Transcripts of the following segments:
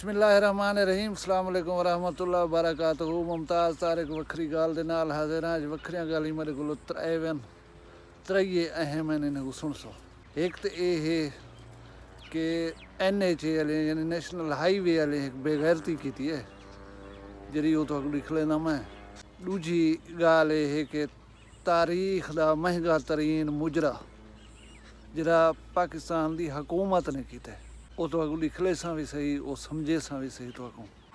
बिस्मिल्लाहिर्रहमानिर्रहीम अस्सलाम वालेकुम वरहमतुल्लाहि वबरकातुहू। मुमताज़ तारिक वक्री गाल दे नाल हाज़िर हां। अज वक्रियां गाली मेरे को त्रैये अहम हैं, इन्हें को सुन सो। एक तो ये है कि NH वाले यानी नेशनल हाईवे वाले एक बेगैरती की है जी वो तो लिख लेना मैं। दूजी गाल ये है कि तारीख का महंगा तरीन मुजरा जरा पाकिस्तान की हुकूमत ने किया वो तो लिख ले सा भी सही, वो समझे सा भी सही। तो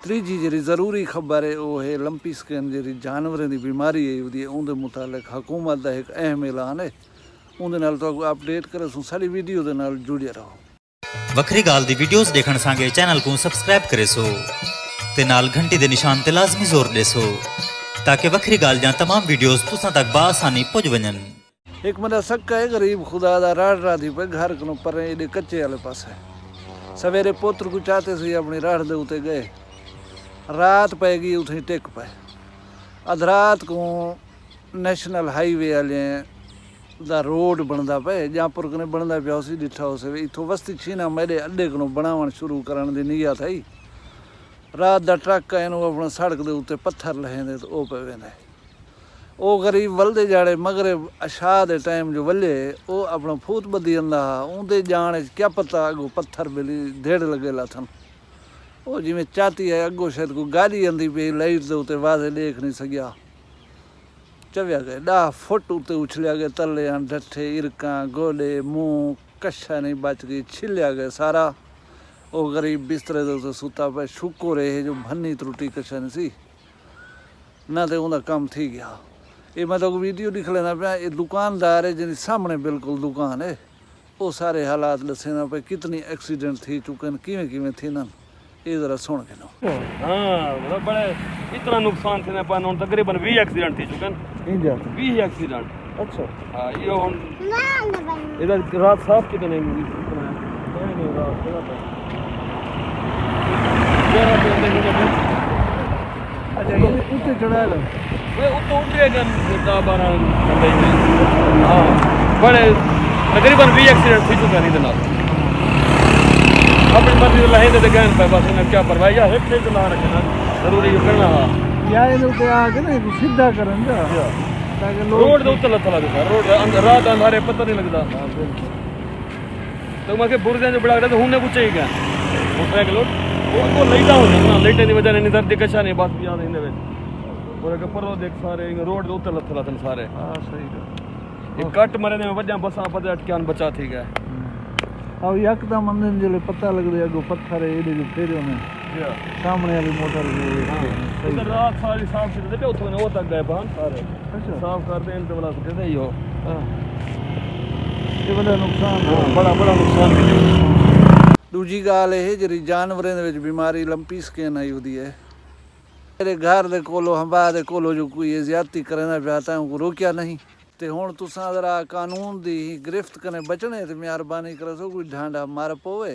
तीजी जी जरूरी खबर है वो है लंपी स्किन जी जानवरों की बीमारी है उनके मुतालिक हुकूमत का एक अहम ऐलान है। उनके तो अपडेट करे सारी वीडियो के नाल जुड़े रहो। वखरी गाल दी वीडियोस देखण सांगे चैनल को सब्सक्राइब करे सो ते नाल घंटी दे निशान ते लाजमी जोर दे सो ताकि वखरी गाल जा तमाम वीडियोस तुसा तक बासानी पहुंच वजन। एक मेरा सक्का है गरीब खुदा दा राड़ राधी पे घर को पर एडे कच्चे वाले पास है। सवेरे पुत्र को चाहते सी अपनी राड़ दे उते गए, रात पैगी उठे टेक पे अधरात को नेशनल हाईवे वाले दा रोड बनता पे जहाँ पर कने बनता पिया उसी डिठा उसे इतों वस्ती छीना मेरे अड्डे को बनावन शुरू करने की नीयत थी। रात का ट्रक इनू अपना सड़क के उत्ते पत्थर लहेंदे तो वो पे वेंदे वो गरीब वलदे जाड़े मगरे अशाह के टाइम जो वले वो अपना फूत बदी जंदा उनके जान क्या पता अगो पत्थर बेली धेड़ लगे लाथन वो जिमें चाहती है अगो शायद कोई गाड़ी आंदी पी लाइट के उत्ते वाजे देख नहीं सकिया चव्या गए 10 फुट उत्ते उछलिया गए तले डठे इरका गोले मुँह कच्छा नहीं बच गई छिलिया गए सारा। वो गरीब बिस्तरे के उत्ते सुता पे शुक्र है जो भन्नी त्रुटी कच्छा नहीं सी ना तो उनका काम थी गया। ये मैं तो वीडियो लिख लेना पाया ये दुकानदार है जिन सामने बिल्कुल दुकान है वो सारे हालात दसेना पे कितनी एक्सीडेंट थी चुके किमें किमें थी ना ये जरा सुन के नो। हाँ बड़े इतना नुकसान थे ना पान तकरीबन 20 एक्सीडेंट थी चुके 20 एक्सीडेंट। अच्छा हाँ ये हुन इधर रात साफ कितने उत्ते चढ़ाया हाँ बड़े तकरीबन 20 एक्सीडेंट थी चुके हैं अपनी मर्जी से लहेंदे ते गहन पे बस इन्हें क्या परवाह या हिट नहीं चला रखना जरूरी है करना। हाँ या ये लोग आके ना सीधा करन जा ताकि रोड दे उत्ते लथला दे रोड रात अंधारे पता नहीं लगता तो मैं के बुरदे जो बड़ा तो हुने कुछ ही गया मोटरसाइकिल वो लेटा हो जाना लेटे दी वजह नहीं दर्द कशा नहीं बात याद इंदे विच पूरे के परो देख सारे रोड दे उत्ते लथला तन सारे। हां सही है एक कट मरे ने वजह बसा पता अटक्यान बचा थी गए अब यकदम मंदिर जले पता लग रहा है पत्थर है ये जो फेरे में सामने वाली मोटर इधर रात सारी साफ से देखो तो वो तक गए पान सारे। अच्छा साफ करते हैं तो बड़ा कैसे ही हो। हां ये बड़ा नुकसान बड़ा नुकसान है। दूजी गाल है जी जानवरों के बीमारी लंपी स्किन आई होती है मेरे घर के कोलो हंबा के कोलो जो कोई ज्यादती करना चाहता है उनको रोकया नहीं तो हुण तुसां जरा कानून की गिरफ्त कने बचने तो मेहरबानी करो सो कोई ढांडा मार पवे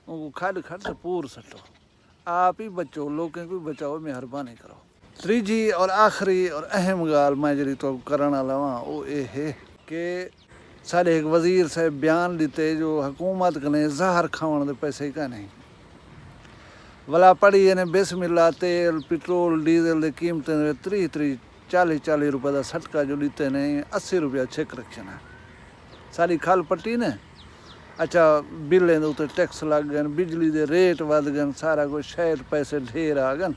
उनको खड़ खड़ तो पूर सटो आप ही बचो लोगों को बचाओ मेहरबानी करो। तीजी और आखिरी और अहम गाल मैं जी तो करना लवा वो ये है कि साढ़े एक वजीर साहब बयान दिते जो हुकूमत कने जहर खावन दे पैसे का नहीं भला पढ़ी ने बिस्मिल्लाह तेल पेट्रोल डीजल की कीमतें 30-40 रुपये का सटका जो लीते ने 80 रुपया चेक रखना सारी खल पट्टी ने। अच्छा बिलें के उत्ते टैक्स लग गए बिजली के रेट वध गए सारा कुछ शायद पैसे ढेर आ गए।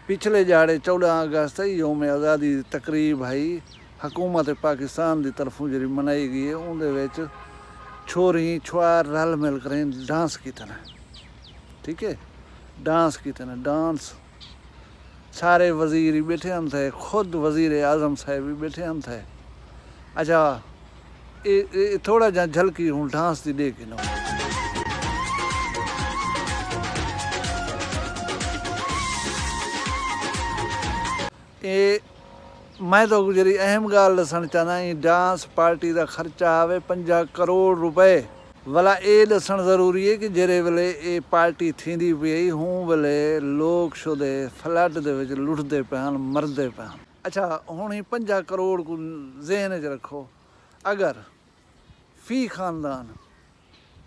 पिछले जाड़े 14 अगस्त योम आज़ादी तकरीब आई हुकूमत पाकिस्तान की तरफों जी मनाई गई है उनके छोरी छुआर रल मिल कर डांस किए ठीक है डांस किए डांस सारे वजीर ही बैठे हम थे खुद वजीर आज़म साहब भी बैठे हम थे। अच्छा ये थोड़ा जा झलकी हूँ डांस की दे के नो ये मैं तो जी अहम गाल दसन चाहना डांस पार्टी का खर्चा आवे 50 करोड़ रुपए भला ये दसन जरूरी है कि जेरे वेले ये पार्टी थींदी पई हूँ वेले लोग शुदे फ्लड दे विच लुटदे पैन मरदे पैन। अच्छा हुण 50 करोड़ को जहन च रखो अगर फी खानदान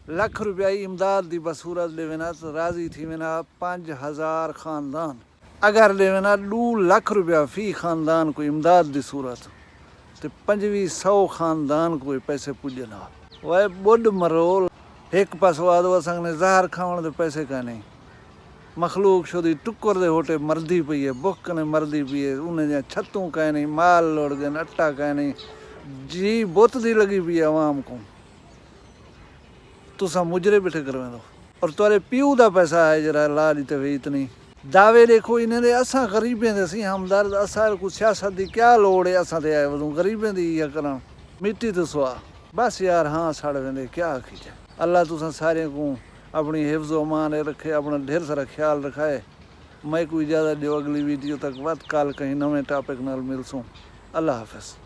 लख रुपया इमदाद दी बसूरत लेवेना तो राज़ी थी वेना 5000 ख़ानदान। अगर लेवेना 2 लाख रुपया फ़ी ख़ानदान को इमदाद दी सूरत तो 2500 ख़ानदान को पैसे पुॼना। वह बुढ़ मरोल एक पासो आदो असांखे ज़हर खावण दे पैसे कान्हे। मखलूक शुदी टुकर दे होटे मरदी पई है, बुख ने मरदी पई है, उन जा छतूं काहे नहीं, माल लोड़ गए, अट्टा काहे नहीं, जी बुत दी लगी पई है आवाम को। तुसा मुजरे बिठे करवेंदो और तुआरे पीऊ दा पैसा है जरा लाल ते वे इतनी दावे देखो इन्हें दे असां गरीबें दे सी हमदर्द। असां को सियासत दी क्या लोड़ है, असां ते आए वदू गरीबें दी या करन मिट्टी तो सुआ बस यार। हाँ साढ़े वेंदे क्या आखी जाए। अल्लाह तुसा सारे को अपनी हिफ्ज़ अमान रखे, अपना ढेर सारा ख्याल रखाए। मैं को इजाज़त दियो, अगली वीडियो तक वत काल कहीं नवे टॉपिक नाल मिलसूं। अल्लाह हाफ़िज़।